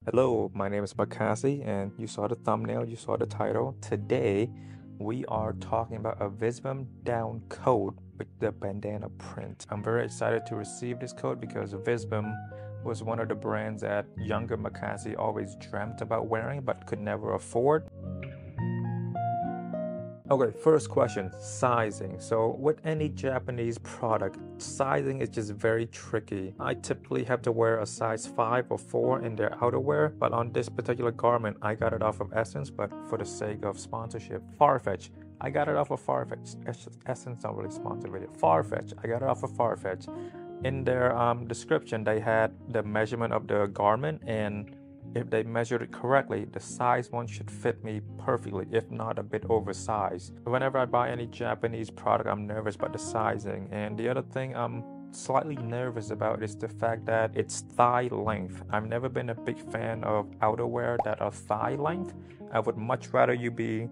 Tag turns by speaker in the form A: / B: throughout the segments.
A: Hello, my name is MAKASY, and you saw the thumbnail, you saw the title. Today, we are talking about a Visvim down coat with the bandana print. I'm very excited to receive this coat because Visvim was one of the brands that younger MAKASY always dreamt about wearing but could never afford. Okay, first question, sizing. So with any Japanese product, sizing is just very tricky. I typically have to wear a size 5 or 4 in their outerwear, but on this particular garment, I got it off of Essence, but for the sake of sponsorship, Farfetch. I got it off of Farfetch. Essence don't really sponsor video. Farfetch. I got it off of Farfetch. In their description, they had the measurement of the garment, and if they measured it correctly, the size one should fit me perfectly, if not a bit oversized. Whenever I buy any Japanese product, I'm nervous about the sizing. And the other thing I'm slightly nervous about is the fact that it's thigh length. I've never been a big fan of outerwear that are thigh length. I would much rather you be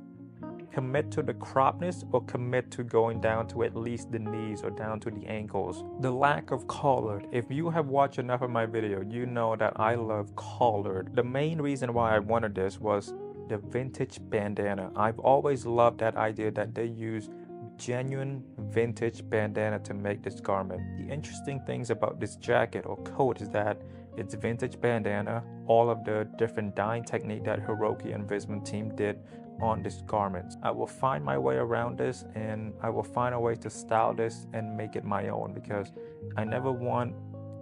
A: commit to the cropness or commit to going down to at least the knees or down to the ankles. The lack of collar. If you have watched enough of my video, you know that I love collared. The main reason why I wanted this was the vintage bandana. I've always loved that idea that they use genuine vintage bandana to make this garment. The interesting things about this jacket or coat is that it's vintage bandana, all of the different dyeing technique that Hiroki and Visvim team did on this garment. I will find my way around this, and I will find a way to style this and make it my own, because I never want,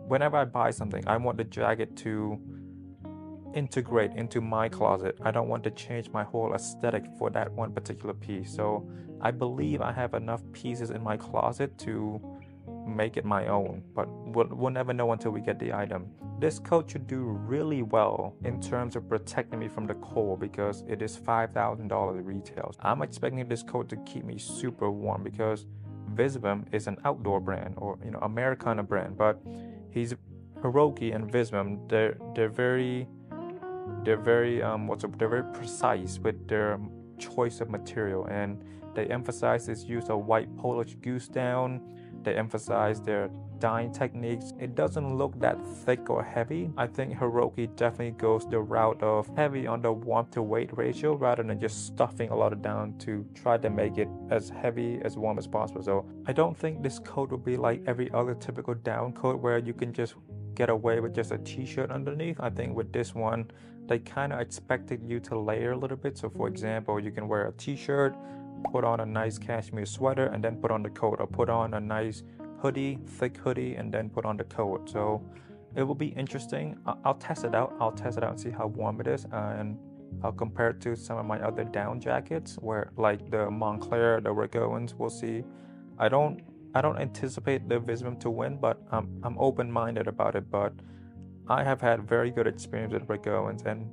A: whenever I buy something, I want the jacket to integrate into my closet. I don't want to change my whole aesthetic for that one particular piece. So I believe I have enough pieces in my closet to make it my own, but we'll never know until we get the item. This coat should do really well in terms of protecting me from the cold, because it is $5,000 retail. I'm expecting this coat to keep me super warm, because Visvim is an outdoor brand, or Americana brand, but Hiroki and Visvim, they're very precise with their choice of material, and they emphasize this use of white Polish goose down. They emphasize their dyeing techniques. It doesn't look that thick or heavy. I think Hiroki definitely goes the route of heavy on the warmth to weight ratio, rather than just stuffing a lot of down to try to make it as heavy as warm as possible. So I don't think this coat will be like every other typical down coat where you can just get away with just a t-shirt underneath. I think with this one, they kind of expected you to layer a little bit. So for example, you can wear a t-shirt, put on a nice cashmere sweater, and then put on the coat, or put on a nice hoodie, thick hoodie, and then put on the coat. So it will be interesting. I'll test it out. I'll test it out and see how warm it is, and I'll compare it to some of my other down jackets, where like the Montclair, the Regowans. We'll see. I don't anticipate the Visvim to win, but I'm open-minded about it. But I have had very good experience with Regowans, and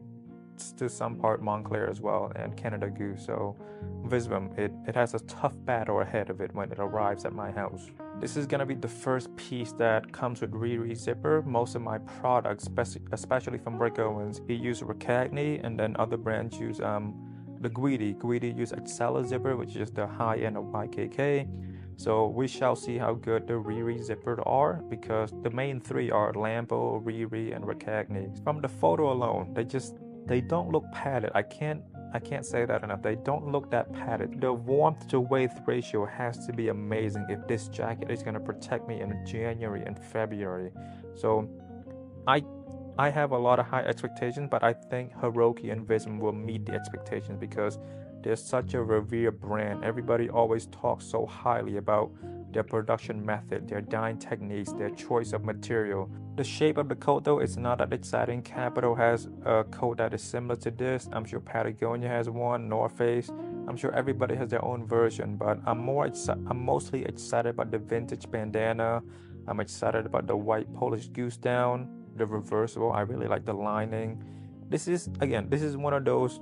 A: to some part Montclair as well, and Canada Goose. So Visvim, it has a tough battle ahead of it when it arrives at my house. This is gonna be the first piece that comes with Riri zipper. Most of my products, especially from Regowans, he used Ricagni, and then other brands use the Guidi. Guidi use Excella zipper, which is the high end of YKK. So we shall see how good the Riri zippers are, because the main three are Lambo, Riri, and Ricagni. From the photo alone, they don't look padded. I can't say that enough. They don't look that padded. The warmth to weight ratio has to be amazing if this jacket is gonna protect me in January and February. So I have a lot of high expectations, but I think Hiroki and Visvim will meet the expectations, because they're such a revered brand. Everybody always talks so highly about their production method, their dyeing techniques, their choice of material. The shape of the coat, though, is not that exciting. Capital has a coat that is similar to this. I'm sure Patagonia has one, North Face. I'm sure everybody has their own version, but I'm mostly excited about the vintage bandana. I'm excited about the white Polish goose down, the reversible. I really like the lining. This is one of those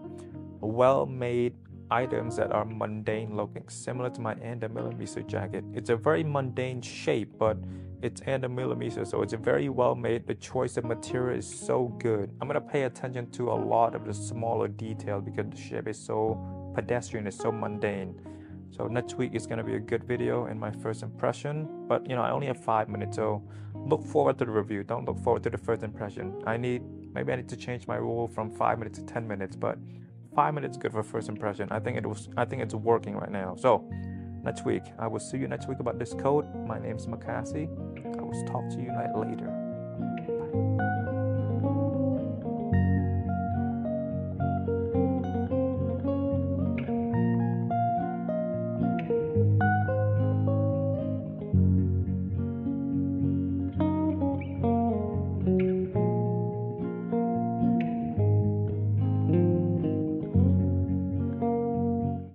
A: well-made items that are mundane looking, similar to my millimeter jacket. It's a very mundane shape, but it's millimeter, so it's very well made. The choice of material is so good. I'm gonna pay attention to a lot of the smaller detail, because the shape is so pedestrian, it's so mundane. So next week is gonna be a good video in my first impression, but I only have 5 minutes, so look forward to the review. Don't look forward to the first impression. I need Maybe I need to change my rule from 5 minutes to 10 minutes, but 5 minutes is good for first impression. I think it's working right now. So next week, I will see you next week about this code. My name is MAKASY. I will talk to you later.